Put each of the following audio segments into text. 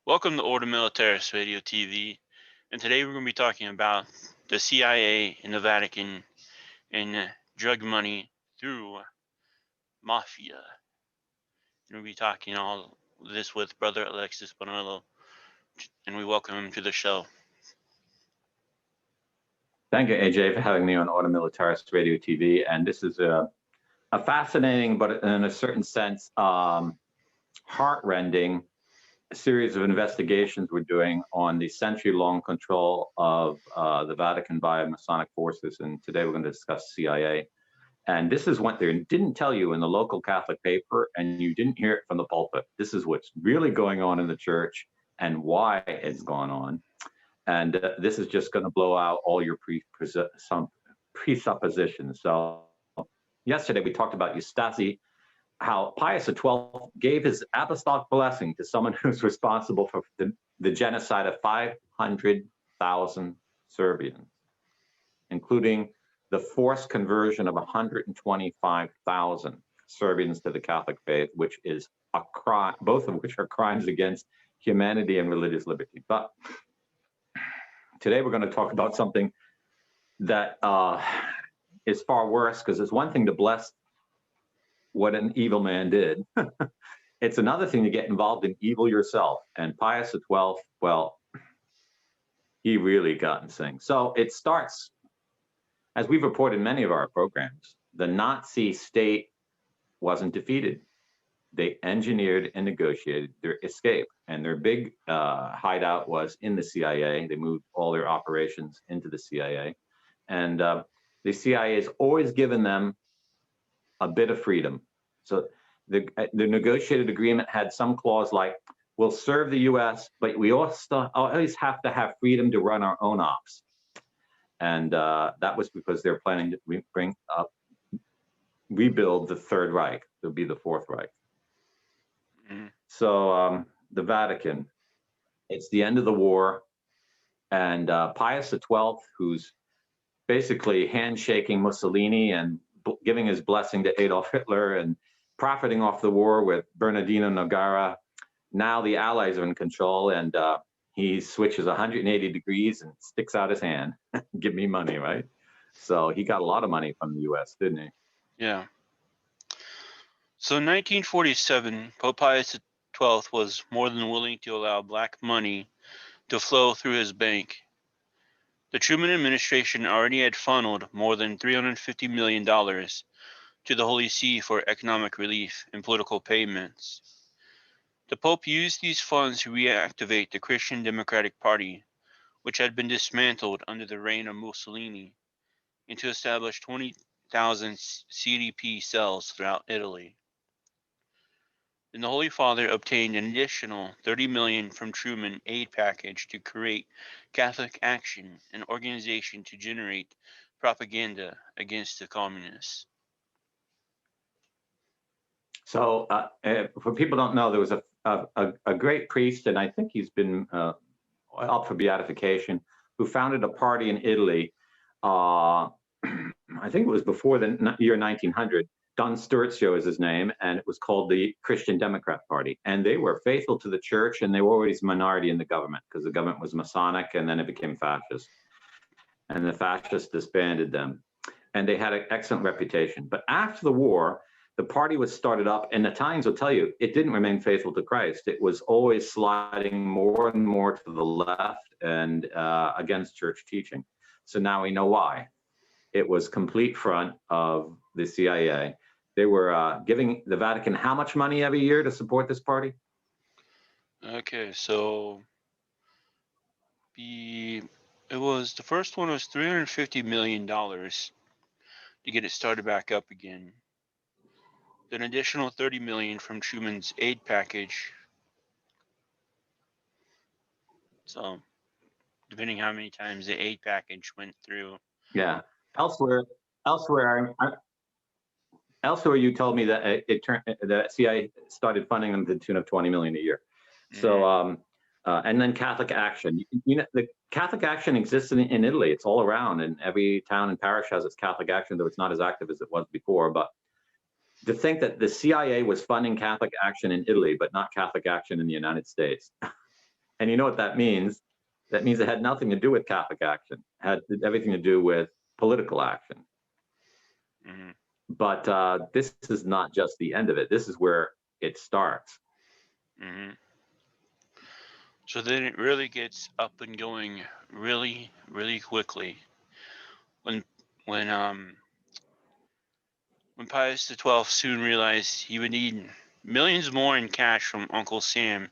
Welcome to Order Militaris Radio TV, and today we're going to be talking about the CIA and the Vatican and drug money through mafia. We'll be talking all this with Brother Alexis Bonello, and we welcome him to the show. Thank you, AJ, for having me on Order Militaris Radio TV. And this is a fascinating, but in a certain sense, heartrending series of investigations we're doing on the century-long control of the Vatican by Masonic forces. And today we're going to discuss CIA. And this is what they didn't tell you in the local Catholic paper, and you didn't hear it from the pulpit. This is what's really going on in the church and why it's gone on. And this is just going to blow out all your presuppositions. So yesterday we talked about Eustasi, how Pius XII gave his apostolic blessing to someone who's responsible for the genocide of 500,000 Serbians, including the forced conversion of 125,000 Serbians to the Catholic faith, which is a crime, both of which are crimes against humanity and religious liberty. But today we're going to talk about something that is far worse, because it's one thing to bless what an evil man did. It's another thing to get involved in evil yourself. And Pius XII, well, he really got insane. So it starts, as we've reported in many of our programs, the Nazi state wasn't defeated. They engineered and negotiated their escape. And their big hideout was in the CIA. They moved all their operations into the CIA. And the CIA has always given them a bit of freedom. So the negotiated agreement had some clause like, we'll serve the US, but we also always have to have freedom to run our own ops. And that was because they're planning to rebuild the Third Reich. It'll be the Fourth Reich. So the Vatican, it's the end of the war. And Pius XII, who's basically handshaking Mussolini and giving his blessing to Adolf Hitler and profiting off the war with Bernardino Nogara. Now the Allies are in control, and he switches 180 degrees and sticks out his hand. Give me money, right? So he got a lot of money from the US, didn't he? Yeah. So in 1947, Pope Pius XII was more than willing to allow black money to flow through his bank. The Truman administration already had funneled more than $350 million to the Holy See for economic relief and political payments. The Pope used these funds to reactivate the Christian Democratic Party, which had been dismantled under the reign of Mussolini, and to establish 20,000 CDP cells throughout Italy. Then the Holy Father obtained an additional $30 million from Truman aid package to create Catholic Action, an organization to generate propaganda against the communists. So for people who don't know, there was a great priest, and I think he's been up for beatification, who founded a party in Italy. I think it was before the year 1900. Don Sturcio is his name, and it was called the Christian Democrat Party. And they were faithful to the church, and they were always a minority in the government, because the government was Masonic, and then it became fascist. And the fascists disbanded them. And they had an excellent reputation. But after the war, the party was started up, and Italians will tell you, it didn't remain faithful to Christ. It was always sliding more and more to the left and against church teaching. So now we know why. It was complete front of the CIA. They were giving the Vatican how much money every year to support this party? Okay, so the first one was $350 million to get it started back up again. Then additional $30 million from Truman's aid package. So depending how many times the aid package went through. Yeah. Elsewhere, you told me that the CIA started funding them to the tune of $20 million a year. So, and then Catholic Action. You know, the Catholic Action exists in Italy. It's all around, and every town and parish has its Catholic Action, though it's not as active as it was before. But to think that the CIA was funding Catholic Action in Italy, but not Catholic Action in the United States, And you know what that means? That means it had nothing to do with Catholic action. It had everything to do with political action. Mhm. But this is not just the end of it. This is where it starts. Mhm. So then it really gets up and going really, really quickly when when um when Pius XII soon realized he would need millions more in cash from Uncle Sam,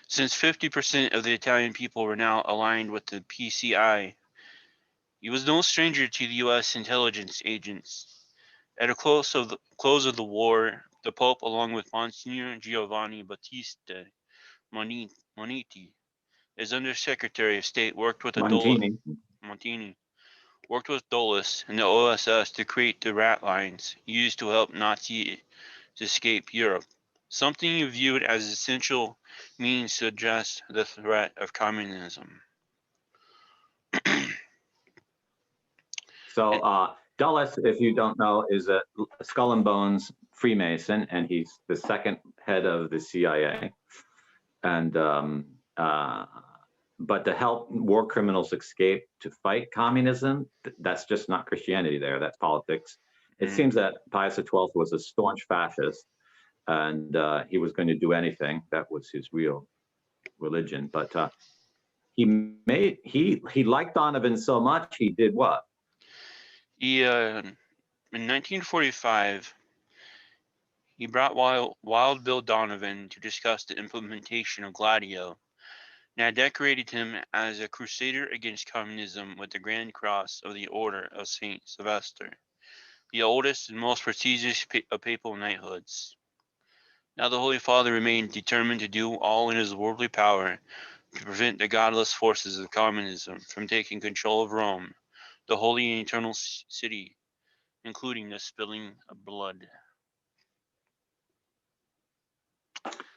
since 50% of the Italian people were now aligned with the PCI. He was no stranger to the U.S. intelligence agents. At the close of the war, the Pope, along with Monsignor Giovanni Battista Moniti, his Undersecretary of State, Montini. Montini, worked with Dulles and the OSS to create the rat lines used to help Nazis escape Europe, something he viewed as an essential means to address the threat of communism. So And, Dulles, if you don't know, is a skull and bones Freemason, and he's the second head of the CIA. And but to help war criminals escape to fight communism, that's just not Christianity there, that's politics. It mm, seems that Pius XII was a staunch fascist, and he was going to do anything. That was his real religion. But he liked Donovan so much, he did what? in 1945, he brought Wild Bill Donovan to discuss the implementation of Gladio, and had decorated him as a crusader against communism with the Grand Cross of the Order of St. Sylvester, the oldest and most prestigious of papal knighthoods. Now the Holy Father remained determined to do all in his worldly power to prevent the godless forces of communism from taking control of Rome, the holy and eternal city, including the spilling of blood.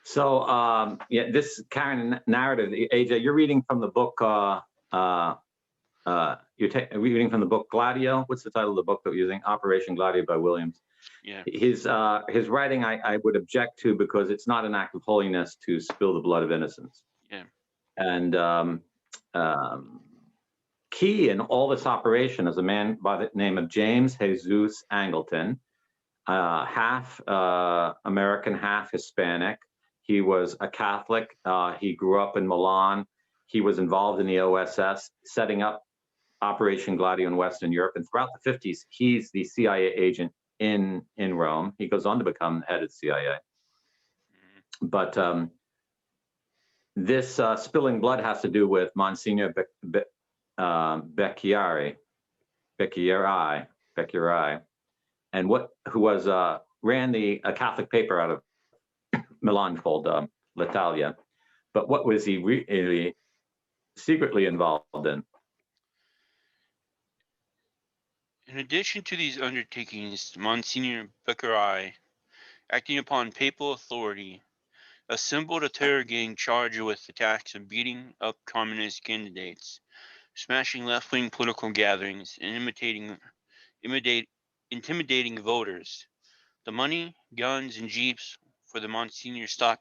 So yeah, this kind of narrative, AJ, you're reading from the book. You're reading from the book Gladio. What's the title of the book that we're using? Operation Gladio by Williams. Yeah. His writing I would object to because it's not an act of holiness to spill the blood of innocents. Yeah. And key in all this operation is a man by the name of James Jesus Angleton, half American, half Hispanic. He was a Catholic. He grew up in Milan. He was involved in the OSS, setting up Operation Gladio in Western Europe. And throughout the 50s, he's the CIA agent in Rome. He goes on to become head of CIA. But this spilling blood has to do with Monsignor Becchiari, and who was ran a Catholic paper out of Milan called L'Italia. But what was he really secretly involved in? In addition to these undertakings, Monsignor Beccarii, acting upon papal authority, assembled a terror gang charged with attacks and beating up communist candidates, smashing left-wing political gatherings, and intimidating voters. The money, guns, and jeeps for the Monsignor stock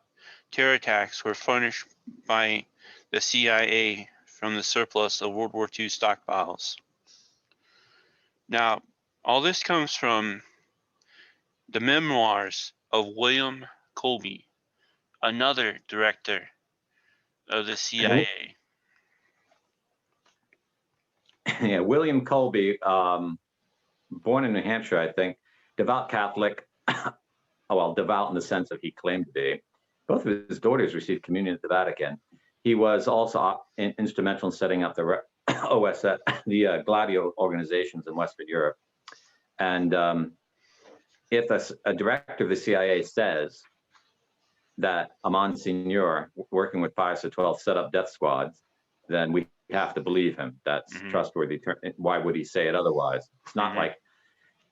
terror attacks were furnished by the CIA from the surplus of World War II stockpiles. Now, all this comes from the memoirs of William Colby, another director of the CIA. Yeah, William Colby, born in New Hampshire, I think, devout Catholic. Well, devout in the sense of he claimed to be. Both of his daughters received communion at the Vatican. He was also instrumental in setting up the OSS, the Gladio organizations in Western Europe. And if a director of the CIA says that a Monsignor working with Pius XII set up death squads, then we have to believe him. That's trustworthy. Why would he say it otherwise? It's not like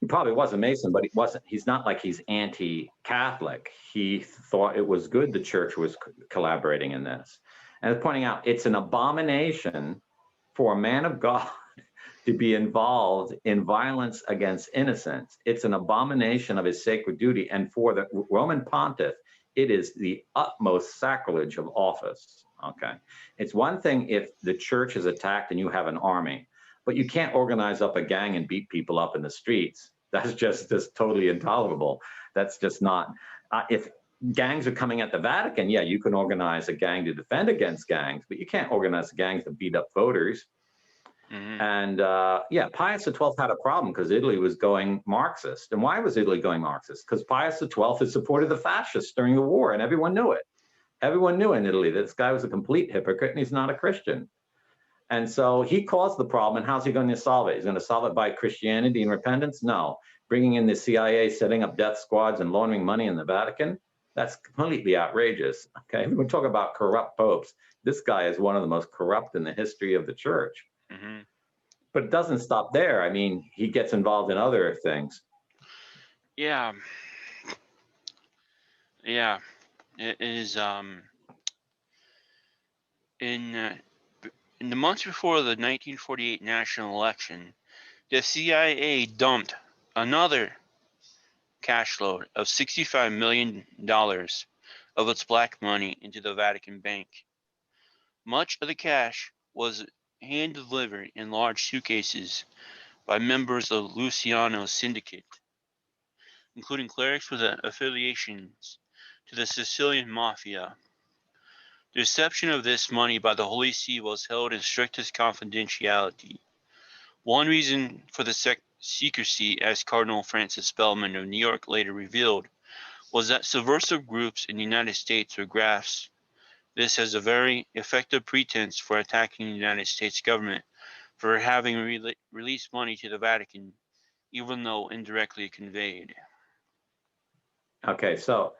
he probably was a Mason, but he's not like he's anti-Catholic. He thought it was good the church was collaborating in this. And pointing out, it's an abomination for a man of God to be involved in violence against innocents. It's an abomination of his sacred duty. And for the Roman pontiff, it is the utmost sacrilege of office. Okay. It's one thing if the church is attacked and you have an army, but you can't organize up a gang and beat people up in the streets. That's just totally intolerable. That's just not. If gangs are coming at the Vatican, yeah, you can organize a gang to defend against gangs, but you can't organize gangs to beat up voters. Mm-hmm. And yeah, Pius XII had a problem because Italy was going Marxist. And why was Italy going Marxist? Because Pius XII had supported the fascists during the war, and everyone knew it. Everyone knew in Italy that this guy was a complete hypocrite and he's not a Christian. And so he caused the problem. And how's he going to solve it? He's going to solve it by Christianity and repentance? No. Bringing in the CIA, setting up death squads, and laundering money in the Vatican? That's completely outrageous. Okay. When we talk about corrupt popes, this guy is one of the most corrupt in the history of the church. Mm-hmm. But it doesn't stop there. I mean, he gets involved in other things. Yeah. Yeah. It is in the months before the 1948 national election, the CIA dumped another cash load of $65 million of its black money into the Vatican Bank. Much of the cash was hand-delivered in large suitcases by members of Luciano's syndicate, including clerics with affiliations to the Sicilian Mafia. The reception of this money by the Holy See was held in strictest confidentiality. One reason for the secrecy, as Cardinal Francis Spellman of New York later revealed, was that subversive groups in the United States would grasp this as a very effective pretense for attacking the United States government for having released money to the Vatican, even though indirectly conveyed. Okay, so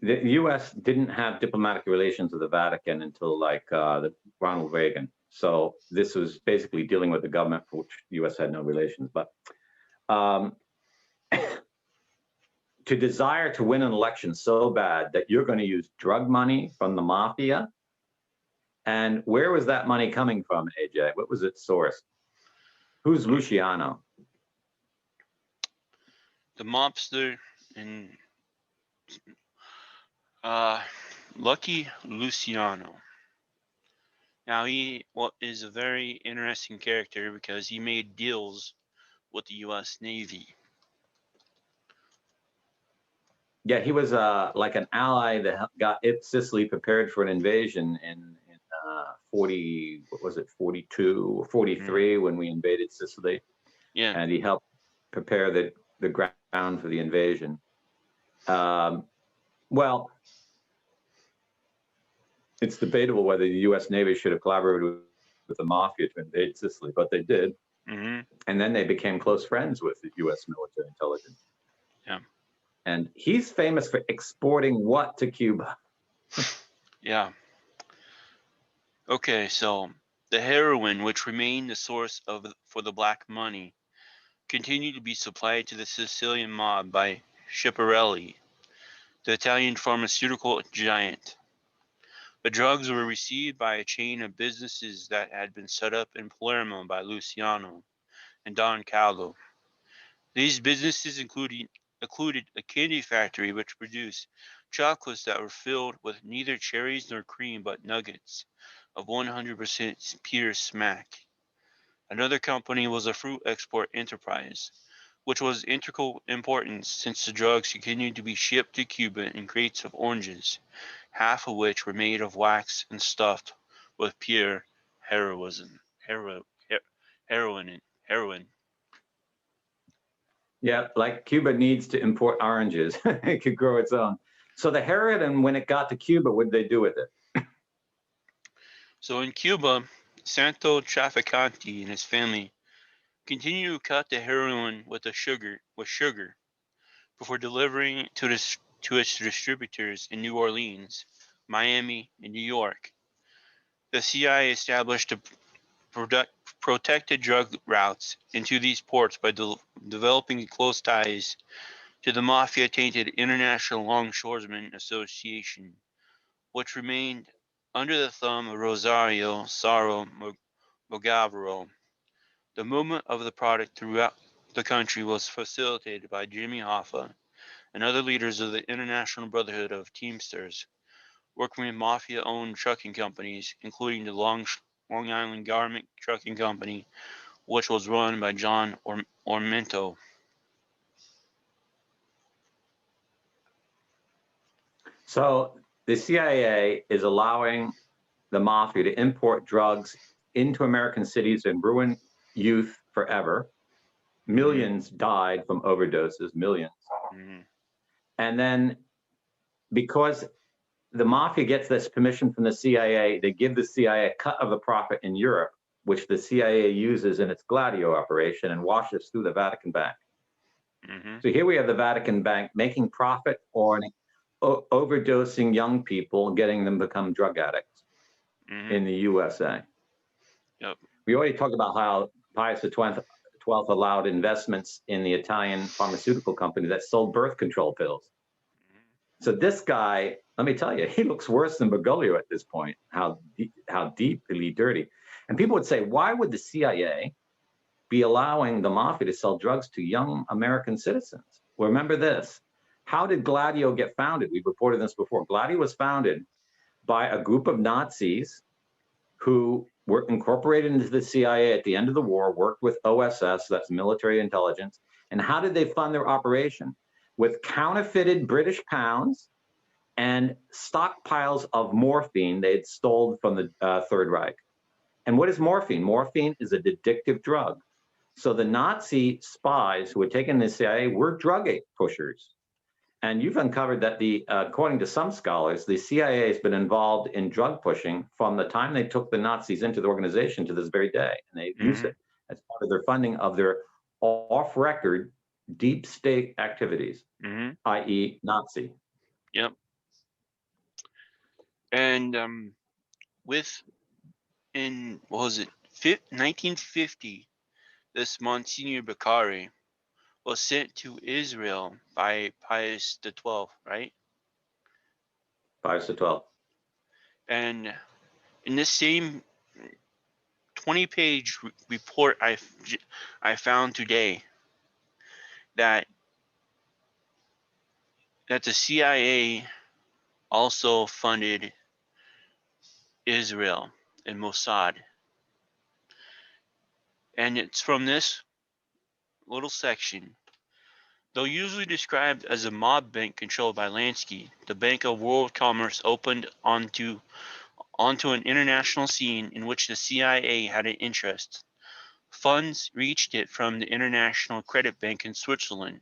the U.S. didn't have diplomatic relations with the Vatican until like Ronald Reagan. So this was basically dealing with the government for which the U.S. had no relations. But to desire to win an election so bad that you're going to use drug money from the mafia, and where was that money coming from, AJ? What was its source? Who's Luciano? The mobster and Lucky Luciano. Now he is a very interesting character because he made deals with the U.S. Navy. Yeah, he was like an ally that got Sicily prepared for an invasion in 40, what was it, 42 or 43 when we invaded Sicily. Yeah. And he helped prepare the ground for the invasion. Well, it's debatable whether the U.S. Navy should have collaborated with the mafia to invade Sicily, but they did. Mm-hmm. And then they became close friends with the U.S. military intelligence. Yeah. And he's famous for exporting what to Cuba? Yeah. Okay, so the heroin, which remained the source for the black money, continued to be supplied to the Sicilian mob by Schiaparelli, the Italian pharmaceutical giant. The drugs were received by a chain of businesses that had been set up in Palermo by Luciano and Don Caldo. These businesses included a candy factory which produced chocolates that were filled with neither cherries nor cream but nuggets of 100% pure smack. Another company was a fruit export enterprise, which was integral importance since the drugs continued to be shipped to Cuba in crates of oranges, half of which were made of wax and stuffed with pure heroin. Heroin. Yeah, like Cuba needs to import oranges. It could grow its own. So the heroin, when it got to Cuba, what did they do with it? So in Cuba, Santo Trafficante and his family continued to cut the heroin with sugar before delivering it to its distributors in New Orleans, Miami, and New York. The CIA established protected drug routes into these ports by developing close ties to the mafia-tainted International Longshoremen Association, which remained under the thumb of Rosario Saro Mogavero. The movement of the product throughout the country was facilitated by Jimmy Hoffa and other leaders of the International Brotherhood of Teamsters, working with mafia-owned trucking companies, including the Long Island Garment Trucking Company, which was run by John Ormento. So the CIA is allowing the mafia to import drugs into American cities and ruin youth forever. Millions died from overdoses, millions. Mhm. And then because the mafia gets this permission from the CIA, they give the CIA a cut of the profit in Europe, which the CIA uses in its Gladio operation and washes through the Vatican Bank. Mhm. So here we have the Vatican Bank making profit on overdosing young people, getting them to become drug addicts in the USA. Yep. We already talked about how Pius XII allowed investments in the Italian pharmaceutical company that sold birth control pills. So this guy, let me tell you, he looks worse than Bergoglio at this point, how deeply dirty. And people would say, why would the CIA be allowing the mafia to sell drugs to young American citizens? Well, remember this. How did Gladio get founded? We've reported this before. Gladio was founded by a group of Nazis who were incorporated into the CIA at the end of the war, worked with OSS, that's military intelligence. And how did they fund their operation? With counterfeited British pounds and stockpiles of morphine they had stolen from the Third Reich. And what is morphine? Morphine is a addictive drug. So the Nazi spies who were taken in the CIA were drug pushers. And you've uncovered that according to some scholars, the CIA has been involved in drug pushing from the time they took the Nazis into the organization to this very day. And they use it as part of their funding of their off-record deep state activities, i.e. Nazi. Yep. And what was it, 1950, this Monsignor Beccari was sent to Israel by Pius XII, right? Pius XII. And in this same 20-page report I found today that the CIA also funded Israel and Mossad. And it's from this little section. Though usually described as a mob bank controlled by Lansky, the Bank of World Commerce opened onto an international scene in which the CIA had an interest. Funds reached it from the International Credit Bank in Switzerland,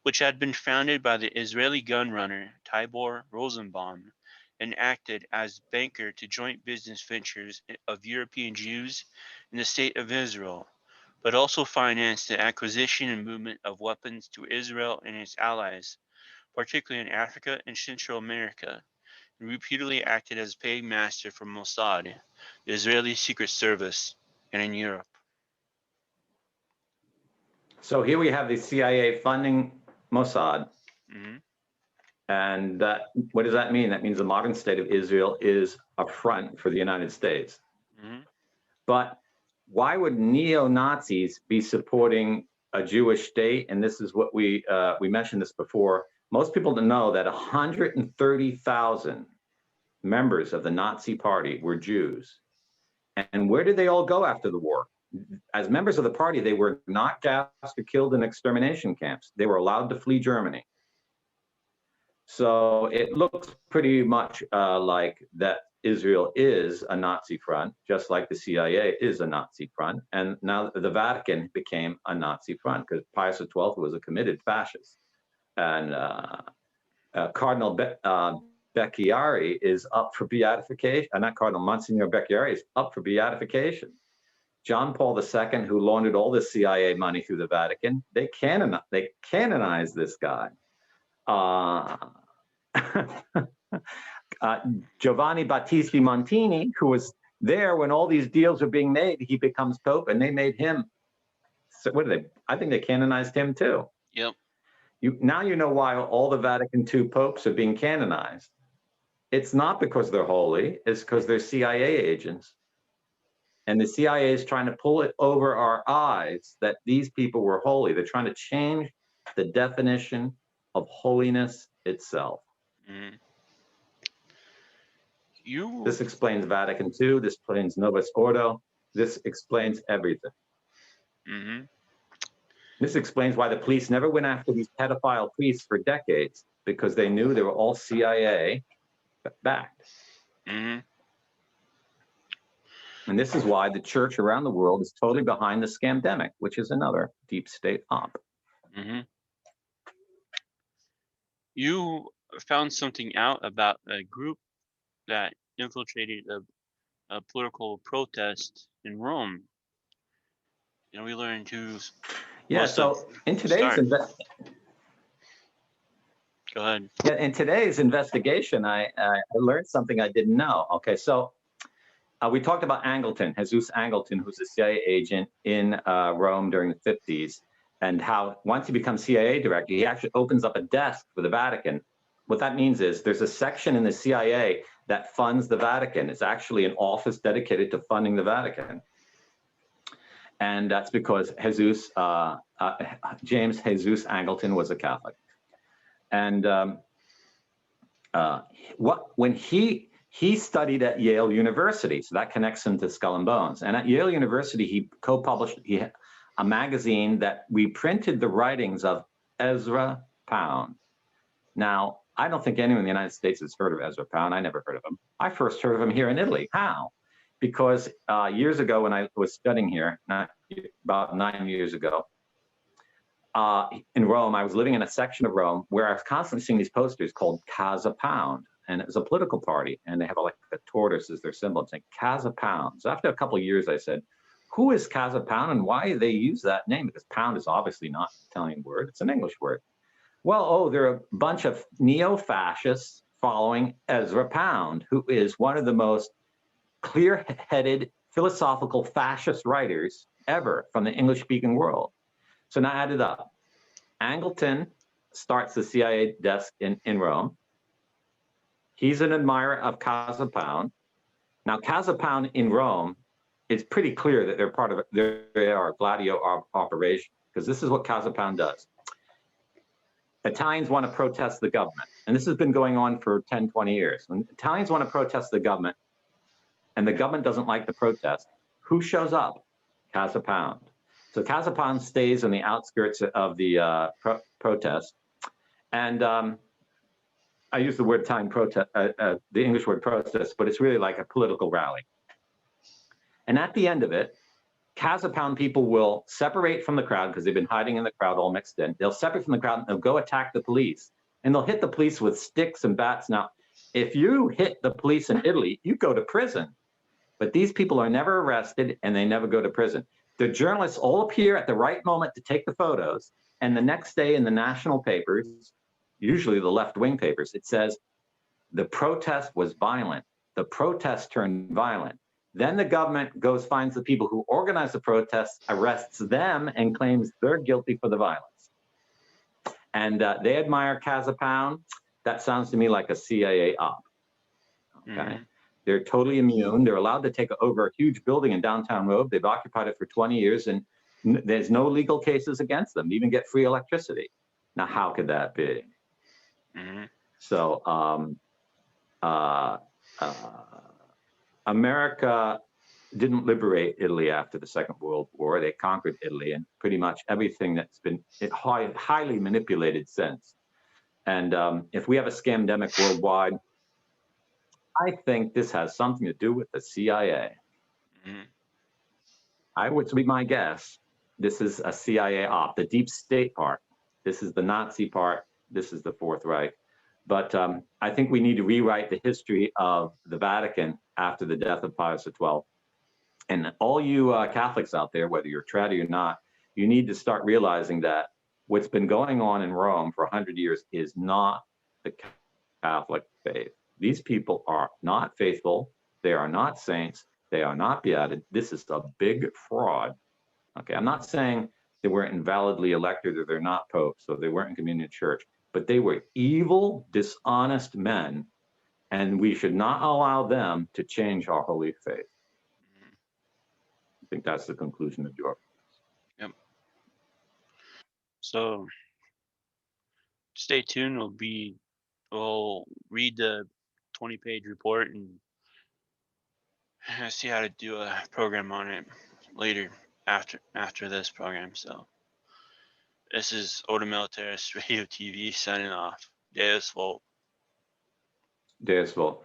which had been founded by the Israeli gun runner Tibor Rosenbaum and acted as banker to joint business ventures of European Jews in the State of Israel, but also financed the acquisition and movement of weapons to Israel and its allies, particularly in Africa and Central America, and repeatedly acted as paying master for Mossad, the Israeli Secret Service, and in Europe. So here we have the CIA funding Mossad. And what does that mean? That means the modern state of Israel is a front for the United States. But why would neo-Nazis be supporting a Jewish state? And this is what we mentioned this before. Most people don't know that 130,000 members of the Nazi Party were Jews. And where did they all go after the war? As members of the party, they were not gassed or killed in extermination camps. They were allowed to flee Germany. So it looks pretty much like that Israel is a Nazi front, just like the CIA is a Nazi front. And now the Vatican became a Nazi front because Pius XII was a committed fascist. And Cardinal Becchiari is up for beatification. Not Cardinal, Monsignor Becchiari is up for beatification. John Paul II, who laundered all the CIA money through the Vatican, they canonized this guy. Giovanni Battisti Montini, who was there when all these deals were being made, he becomes Pope, and they made him. So what did they? I think they canonized him too. Yep. Now you know why all the Vatican II popes are being canonized. It's not because they're holy; it's because they're CIA agents, and the CIA is trying to pull it over our eyes that these people were holy. They're trying to change the definition of holiness itself. Mm-hmm. This explains Vatican II. This explains Novus Ordo. This explains everything. Mm-hmm. This explains why the police never went after these pedophile priests for decades, because they knew they were all CIA backed. Mm-hmm. And this is why the church around the world is totally behind the scamdemic, which is another deep state op. Mm-hmm. You found something out about a group that infiltrated a political protest in Rome. And we learned who's Yeah, most of so in today's start. Go ahead. Yeah, in today's investigation, I learned something I didn't know. Okay, so we talked about Angleton, Jesus Angleton, who's a CIA agent in Rome during the 50s, and how once he becomes CIA director, he actually opens up a desk for the Vatican. What that means is there's a section in the CIA that funds the Vatican. It's actually an office dedicated to funding the Vatican. And that's because James Jesus Angleton was a Catholic. And when he studied at Yale University, so that connects him to Skull and Bones. And at Yale University, he co-published a magazine that reprinted the writings of Ezra Pound. Now, I don't think anyone in the United States has heard of Ezra Pound. I never heard of him. I first heard of him here in Italy. How? Because years ago, when I was studying here, about 9 years ago, in Rome, I was living in a section of Rome where I was constantly seeing these posters called Casa Pound, and it was a political party, and they have like a tortoise as their symbol. It's like Casa Pound. So after a couple of years, I said, who is Casa Pound and why do they use that name? Because pound is obviously not an Italian word. It's an English word. Well, they're a bunch of neo-fascists following Ezra Pound, who is one of the most clear-headed philosophical fascist writers ever from the English-speaking world. So now add it up. Angleton starts the CIA desk in Rome. He's an admirer of Casa Pound. Now, Casa Pound in Rome, it's pretty clear that they're part of it. They are a Gladio operation, because this is what Casa Pound does. Italians want to protest the government, and this has been going on for 10, 20 years. When Italians want to protest the government, and the government doesn't like the protest, who shows up? Casa Pound. So Casa Pound stays on the outskirts of the protest, and I use the word Italian protest, the English word protest, but it's really like a political rally. And at the end of it, Casa Pound people will separate from the crowd because they've been hiding in the crowd all mixed in. They'll separate from the crowd and they'll go attack the police. And they'll hit the police with sticks and bats. Now, if you hit the police in Italy, you go to prison. But these people are never arrested and they never go to prison. The journalists all appear at the right moment to take the photos. And the next day in the national papers, usually the left-wing papers, it says, the protest was violent. The protest turned violent. Then the government finds the people who organized the protests, arrests them, and claims they're guilty for the violence. And they admire Casa Pound. That sounds to me like a CIA op. Okay. Mm-hmm. They're totally immune. They're allowed to take over a huge building in downtown Rome. They've occupied it for 20 years, and there's no legal cases against them. They even get free electricity. Now, how could that be? Mm-hmm. So, America didn't liberate Italy after the Second World War. They conquered Italy, and pretty much everything that's been highly manipulated since. And if we have a scamdemic worldwide, I think this has something to do with the CIA. Mm-hmm. I would be my guess. This is a CIA op, the deep state part. This is the Nazi part. This is the Fourth Reich. But I think we need to rewrite the history of the Vatican after the death of Pius XII. And all you Catholics out there, whether you're trad or not, you need to start realizing that what's been going on in Rome for 100 years is not the Catholic faith. These people are not faithful. They are not saints. They are not beated. This is a big fraud. Okay, I'm not saying they weren't invalidly elected or they're not popes, so they weren't in communion church, but they were evil, dishonest men, and we should not allow them to change our holy faith. I think that's the conclusion of your. Yep. So stay tuned. We'll read the 20-page report and see how to do a program on it later after this program. So this is Oda Militaris Radio TV signing off. Deus Volt. Deus Volt.